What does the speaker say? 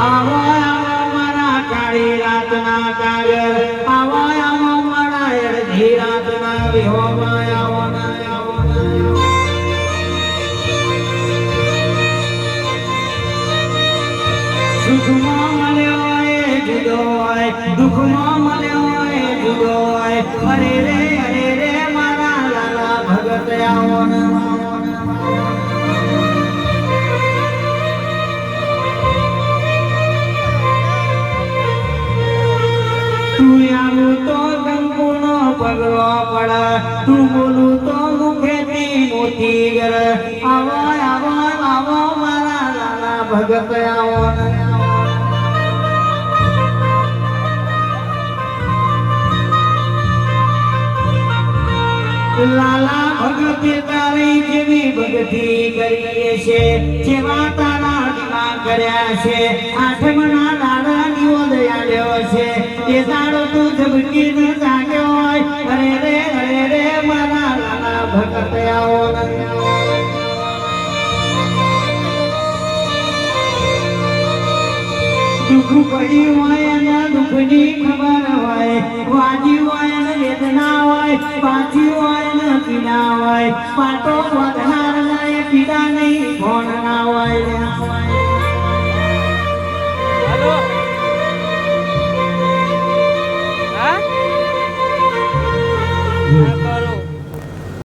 આવો આવો મારા કાળી રાતના કાગર આવો આવો મારા અડધી રાતના વિહોમાં આવો ના આવો સુખમાં મળ્યો એ જુદો હોય દુઃખમાં મળ્યો એ જુદો હોય અરે રે મારા લાલા ભગત આવો ના તું આવું તો કંકુનો પગલો પડ તું બોલું તો મુખેથી મોતી ગર આવો આવો આવો મારા લાલા ભગત આવો લાલા ભગતે તારી જેવી ભક્તિ કરીએ છે જેવા તારા દીવા કર્યા છે આઠમના દાડા દીવો દયાળ્યો છે એ દાડો તું ઝબકી ન જાગ્યો હોય અરે રે મારા લાલા ભગત આવો દુઃખ પડ્યું હોય અને દુઃખની ખબર હોય વાજી હોય અને વેદના હોય પાછી હોય ને પીડા હોય પાટો વધનાર ના પીડા નહીં ભણ ના હોય